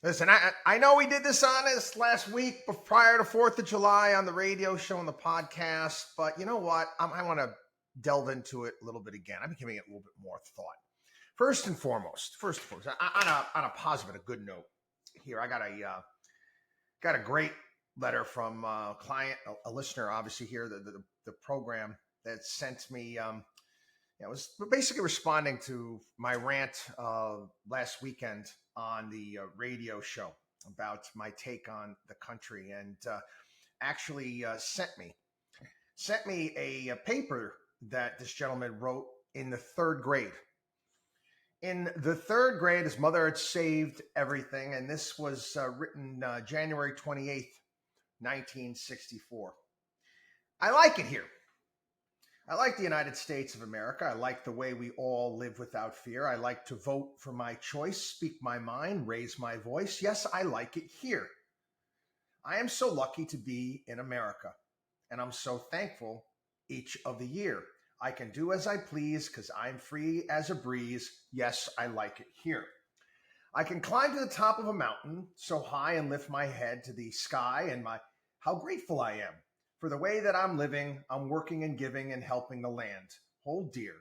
Listen, I know we did this on this last week prior to 4th of July on the radio show and the podcast, but you know what? I want to delve into it a little bit again. I'm giving it a little bit more thought. First and foremost, on a positive, a good note here, I got a great letter from a client, a listener, obviously here, the program that sent me. It was basically responding to my rant last weekend on the radio show about my take on the country, and actually sent me a paper that this gentleman wrote in the third grade. In the third grade, his mother had saved everything, and this was written January 28th, 1964. I like it here. I like the United States of America. I like the way we all live without fear. I like to vote for my choice, speak my mind, raise my voice. Yes, I like it here. I am so lucky to be in America, and I'm so thankful each of the year. I can do as I please because I'm free as a breeze. Yes, I like it here. I can climb to the top of a mountain so high and lift my head to the sky, and how grateful I am for the way that I'm living. I'm working and giving and helping the land. Oh dear.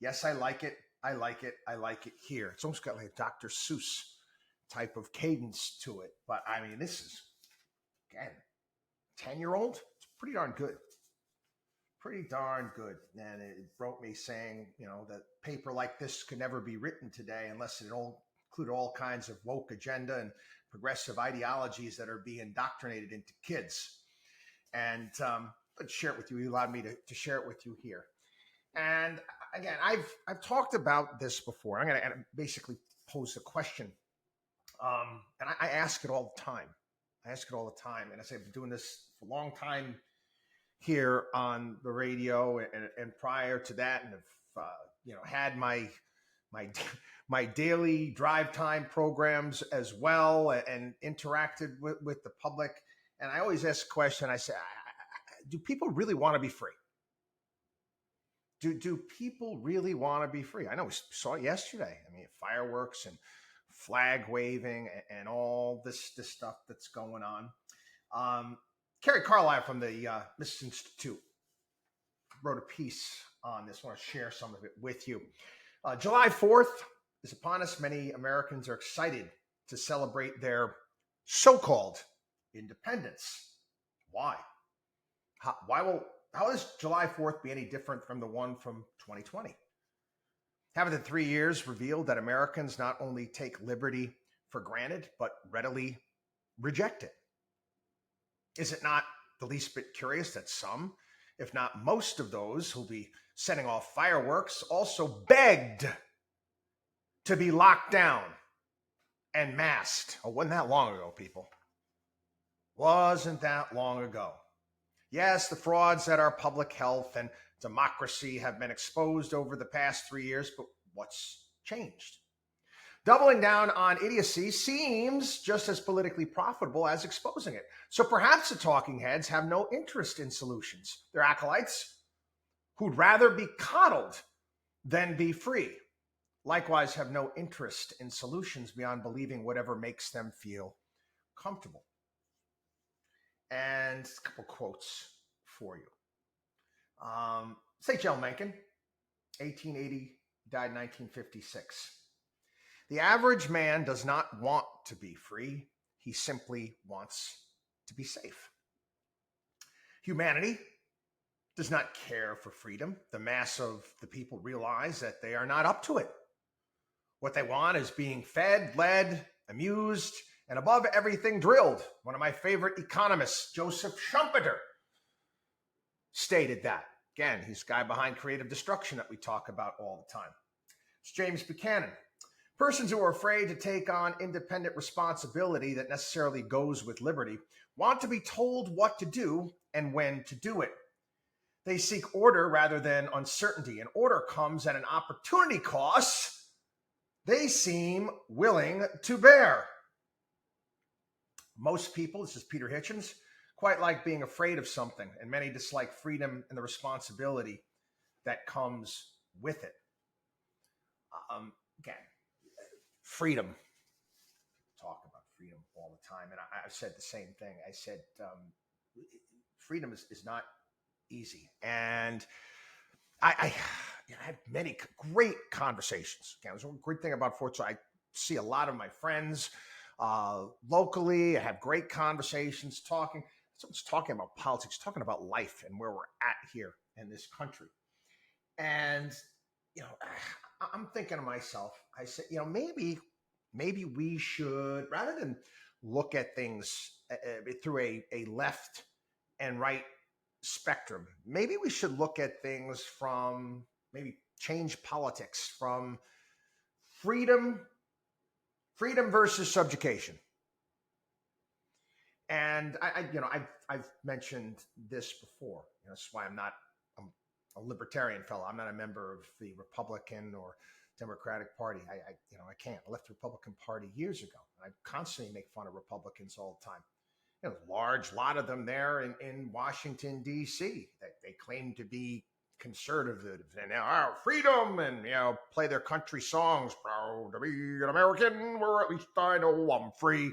Yes, I like it. I like it. I like it here. It's almost got like a Dr. Seuss type of cadence to it. But I mean, this is, again, 10-year-old. It's pretty darn good. Pretty darn good. And it wrote me saying, that paper like this could never be written today unless it included all kinds of woke agenda and progressive ideologies that are being indoctrinated into kids. And let's share it with you. You allowed me to share it with you here. And again, I've talked about this before. I'm going to basically pose a question. And I ask it all the time. And I say I've been doing this for a long time here on the radio and prior to that, and have had my daily drive time programs as well, and interacted with the public. And I always ask a question. I say, do people really want to be free? Do people really want to be free? I know we saw it yesterday. I mean, fireworks and flag waving and all this stuff that's going on. Kerry Carlisle from the Mises Institute wrote a piece on this. I want to share some of it with you. July 4th is upon us. Many Americans are excited to celebrate their so-called independence. Why? How does July 4th be any different from the one from 2020? Haven't the 3 years revealed that Americans not only take liberty for granted, but readily reject it? Is it not the least bit curious that some, if not most of those who'll be setting off fireworks also begged to be locked down and masked? Oh, wasn't that long ago, people? Wasn't that long ago. Yes, the frauds at our public health and democracy have been exposed over the past 3 years, but what's changed? Doubling down on idiocy seems just as politically profitable as exposing it. So perhaps the talking heads have no interest in solutions. They're acolytes who'd rather be coddled than be free. Likewise, have no interest in solutions beyond believing whatever makes them feel comfortable. And a couple quotes for you. St. John Mencken, 1880, died 1956. The average man does not want to be free. He simply wants to be safe. Humanity does not care for freedom. The mass of the people realize that they are not up to it. What they want is being fed, led, amused, and above everything drilled. One of my favorite economists, Joseph Schumpeter, stated that. Again, he's the guy behind creative destruction that we talk about all the time. It's James Buchanan. Persons who are afraid to take on independent responsibility that necessarily goes with liberty want to be told what to do and when to do it. They seek order rather than uncertainty, and order comes at an opportunity cost they seem willing to bear. Most people, this is Peter Hitchens, quite like being afraid of something, and many dislike freedom and the responsibility that comes with it. Again, freedom. Talk about freedom all the time. And I've said the same thing. I said, freedom is not easy. And I had many great conversations. Again, it was a great thing about 4th. So I see a lot of my friends locally. I have great conversations talking. Someone's talking about politics, talking about life and where we're at here in this country. And, I'm thinking to myself, I said, maybe we should, rather than look at things through a left and right spectrum, maybe we should look at things from, maybe change politics from freedom versus subjugation. And I've mentioned this before. That's why I'm a libertarian fellow. I'm not a member of the Republican or Democratic Party. I can't. I left the Republican Party years ago. I constantly make fun of Republicans all the time. Large lot of them there in Washington, D.C. that they claim to be conservative and our freedom and play their country songs, proud to be an American, where at least I know I'm free.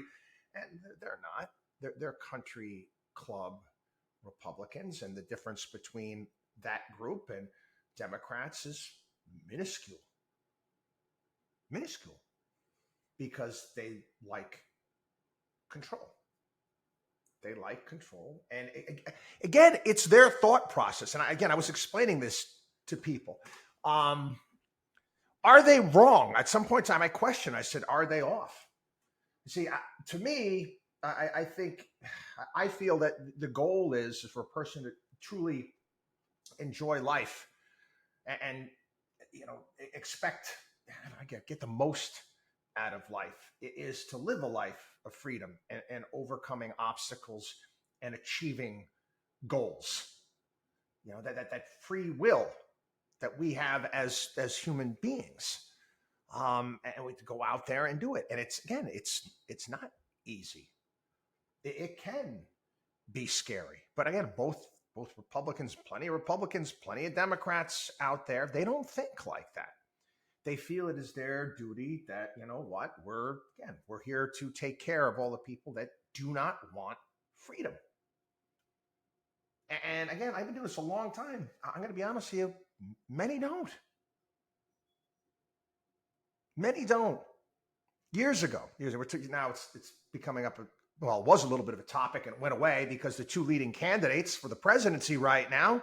And they're not. They're country club Republicans, and the difference between that group and Democrats is minuscule, because they like control. They like control. And again, it's their thought process. And I was explaining this to people. Are they wrong? At some point in time, I said, are they off? You see, to me, I feel that the goal is for a person to truly enjoy life and expect, get the most out of life, is to live a life of freedom and overcoming obstacles and achieving goals. That free will that we have as human beings, and we have to go out there and do it. And it's not easy. It can be scary, but again, both Republicans, plenty of Democrats out there, they don't think like that. They feel it is their duty that, we're here to take care of all the people that do not want freedom. And again, I've been doing this a long time. I'm going to be honest with you. Many don't. Years ago. Now it's becoming up. It was a little bit of a topic and it went away because the two leading candidates for the presidency right now,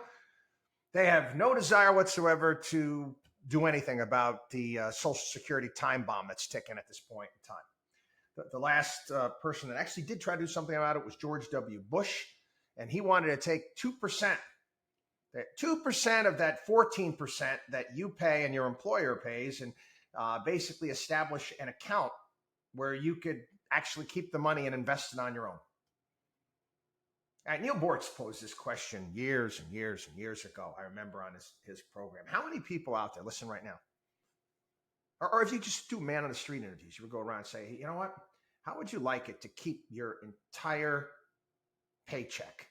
they have no desire whatsoever to do anything about the Social Security time bomb that's ticking at this point in time. The last person that actually did try to do something about it was George W. Bush, and he wanted to take 2%. That 2% of that 14% that you pay and your employer pays, and basically establish an account where you could actually keep the money and invest it on your own. Neil Bortz posed this question years and years and years ago. I remember on his program. How many people out there, listen right now, or if you just do man on the street interviews, you would go around and say, hey, you know what? How would you like it to keep your entire paycheck?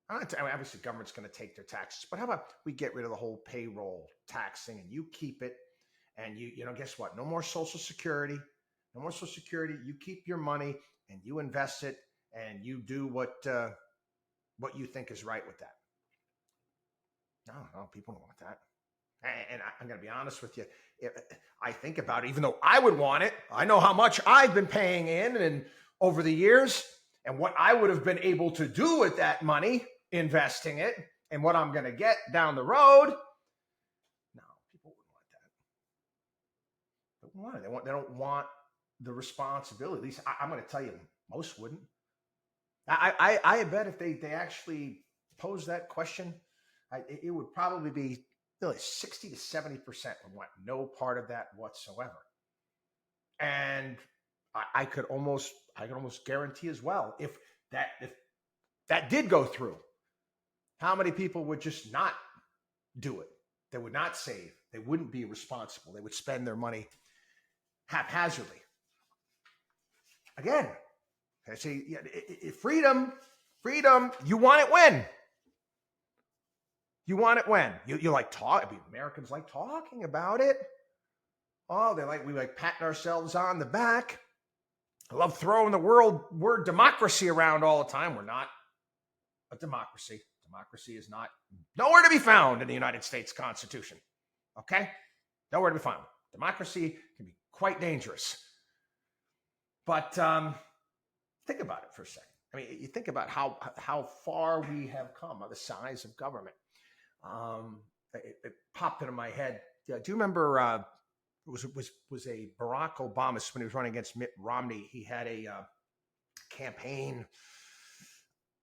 Obviously, government's going to take their taxes, but how about we get rid of the whole payroll taxing and you keep it, and you guess what? No more Social Security. No more Social Security. You keep your money and you invest it, and you do what you think is right with that. No, people don't want that. And I'm going to be honest with you. I think about it, even though I would want it, I know how much I've been paying in and over the years and what I would have been able to do with that money, investing it, and what I'm going to get down the road. No, people wouldn't want that. They wouldn't want it. They don't want the responsibility. At least I'm going to tell you, most wouldn't. I bet if they actually posed that question, it would probably be really 60 to 70% would want no part of that whatsoever. And I could almost guarantee as well, if that did go through, how many people would just not do it? They would not save. They wouldn't be responsible. They would spend their money haphazardly. Again, I see, freedom, you want it when? You want it when? You like talk. Americans like talking about it. Oh, we like patting ourselves on the back. I love throwing the word democracy around all the time. We're not a democracy. Democracy is not nowhere to be found in the United States Constitution. Okay? Nowhere to be found. Democracy can be quite dangerous. But think about it for a second. I mean, you think about how far we have come, the size of government. It popped into my head. Do you remember? It was a Barack Obama when he was running against Mitt Romney. He had a campaign.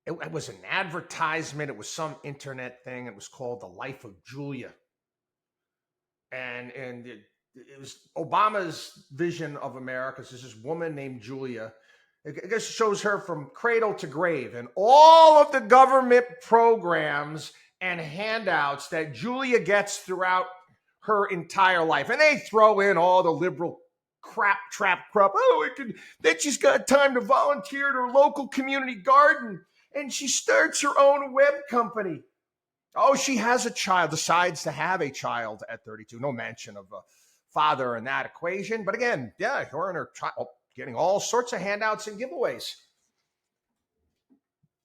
It was an advertisement. It was some internet thing. It was called "The Life of Julia," and it was Obama's vision of America. So there's this woman named Julia. It just shows her from cradle to grave and all of the government programs and handouts that Julia gets throughout her entire life. And they throw in all the liberal crap. Oh, then she's got time to volunteer at her local community garden. And she starts her own web company. Oh, she has a child, decides to have a child at 32. No mention of a father in that equation. But again, yeah, her and her child getting all sorts of handouts and giveaways.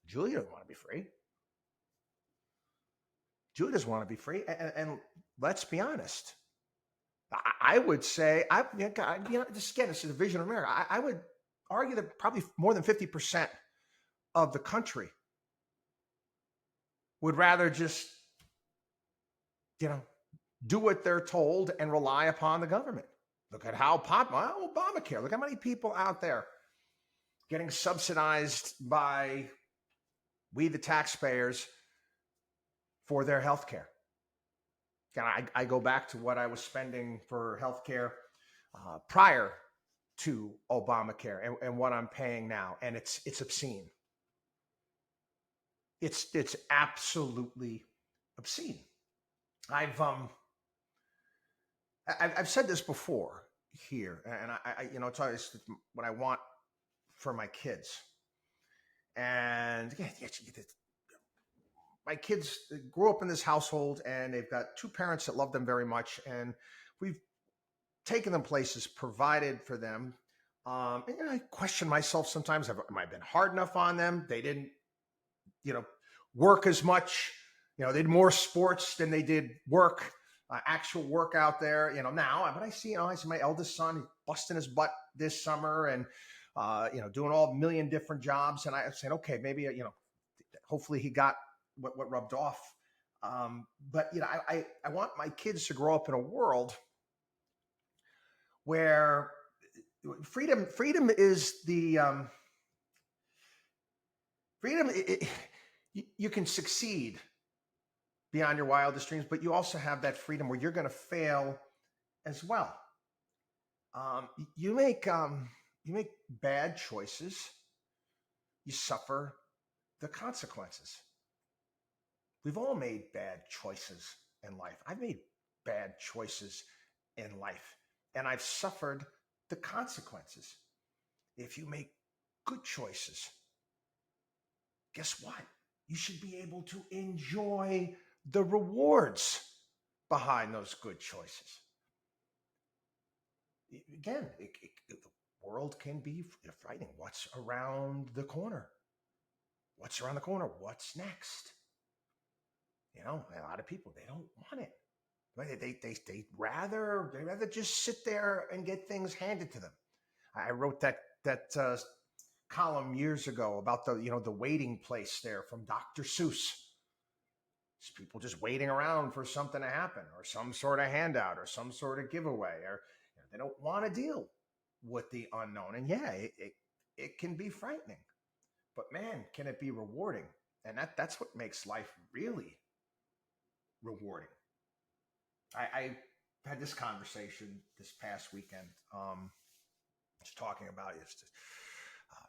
Julia doesn't want to be free. Julia doesn't want to be free. And let's be honest. I would say, this again, this is the vision of America. I would argue that probably more than 50% of the country would rather just, do what they're told and rely upon the government. Look at how popular Obamacare. Look how many people out there getting subsidized by we, the taxpayers, for their health care. I go back to what I was spending for health care prior to Obamacare and what I'm paying now, and it's obscene. It's absolutely obscene. I've said this before here, and it's always what I want for my kids. And my kids grew up in this household, and they've got two parents that love them very much, and we've taken them places, provided for them. And I question myself sometimes: am I been hard enough on them? They didn't, work as much. They did more sports than they did work. Actual work out there, now. But I see my eldest son busting his butt this summer and, doing all a million different jobs. And I said, okay, maybe, hopefully he got what rubbed off. But, I want my kids to grow up in a world where freedom is the, you can succeed beyond your wildest dreams, but you also have that freedom where you're going to fail as well. You make bad choices, you suffer the consequences. We've all made bad choices in life. I've made bad choices in life, and I've suffered the consequences. If you make good choices, guess what? You should be able to enjoy the rewards behind those good choices. Again, the world can be frightening. What's around the corner? What's around the corner? What's next? A lot of people, they don't want it. Right? They rather just sit there and get things handed to them. I wrote that column years ago about the waiting place there from Dr. Seuss. It's people just waiting around for something to happen, or some sort of handout, or some sort of giveaway, or they don't want to deal with the unknown. And yeah, it can be frightening, but man, can it be rewarding? And that's what makes life really rewarding. I had this conversation this past weekend, just talking about it.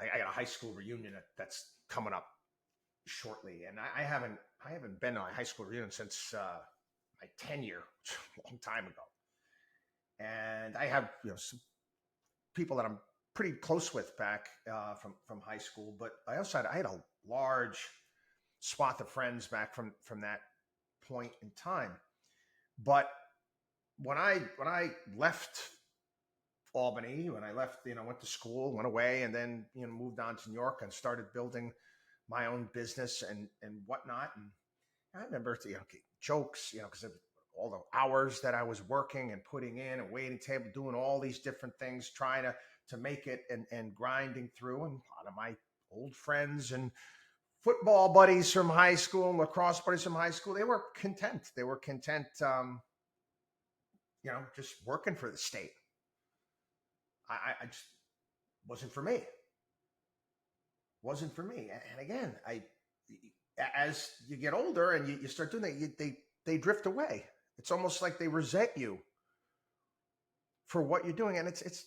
I got a high school reunion that's coming up shortly, and I haven't been to a high school reunion since my tenure, a long time ago. And I have some people that I'm pretty close with back from high school, but I had a large swath of friends back from that point in time. But when I left Albany when I left, went to school, went away, and then, moved on to New York and started building my own business and whatnot. And I remember, jokes, because of all the hours that I was working and putting in and waiting table, doing all these different things, trying to make it and grinding through. And a lot of my old friends and football buddies from high school and lacrosse buddies from high school, they were content. They were content, just working for the state. I just wasn't for me. Wasn't for me. And again, as you get older and you start doing that, they drift away. It's almost like they resent you for what you're doing, and it's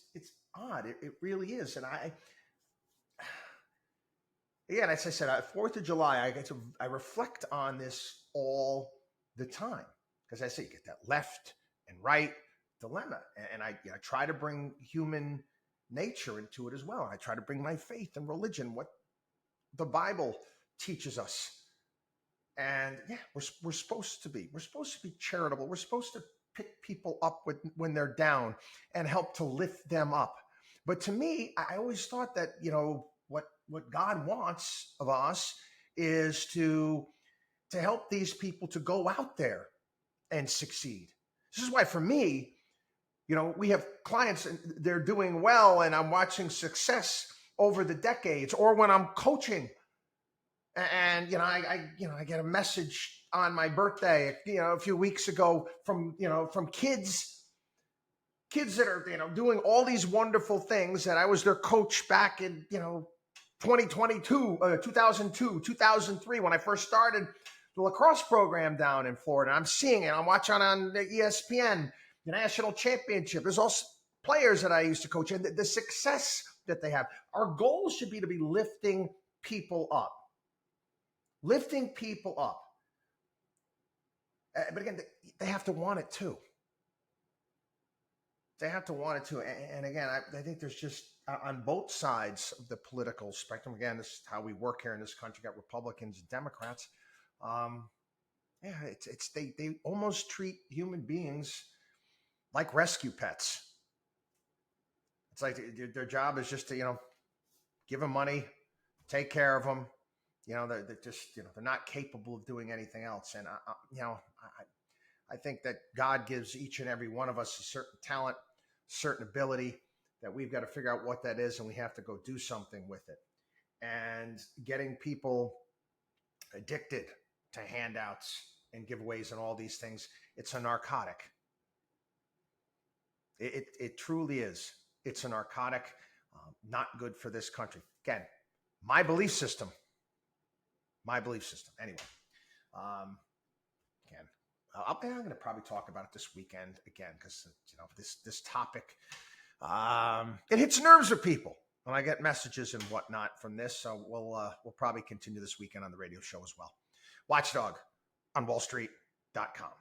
odd. It really is. And again, as I said, 4th of July, I reflect on this all the time because I say you get that left and right dilemma, and I try to bring human nature into it as well. I try to bring my faith and religion, what the Bible teaches us. And yeah, we're supposed to be charitable. We're supposed to pick people up when they're down and help to lift them up. But to me, I always thought that, what God wants of us is to help these people to go out there and succeed. This is why for me, we have clients and they're doing well and I'm watching success over the decades, or when I'm coaching and, I get a message on my birthday, a few weeks ago from kids that are, doing all these wonderful things, that I was their coach back in, 2002, 2003, when I first started the lacrosse program down in Florida. I'm seeing it. I'm watching on ESPN, the national championship. There's also players that I used to coach, and the success that they have. Our goal should be to be lifting people up. Lifting people up. But again, they have to want it too. They have to want it too. And again, I think there's just on both sides of the political spectrum. Again, this is how we work here in this country. Got Republicans and Democrats. They almost treat human beings like rescue pets. It's like their job is just to give them money, take care of them. They're just they're not capable of doing anything else. And I think that God gives each and every one of us a certain talent, certain ability that we've got to figure out what that is, and we have to go do something with it. And getting people addicted to handouts and giveaways and all these things, it's a narcotic. It truly is. It's a narcotic, not good for this country. Again, my belief system. Anyway, again, I'm going to probably talk about it this weekend again because this topic it hits nerves of people when I get messages and whatnot from this. So we'll probably continue this weekend on the radio show as well. WatchDog on WallStreet.com.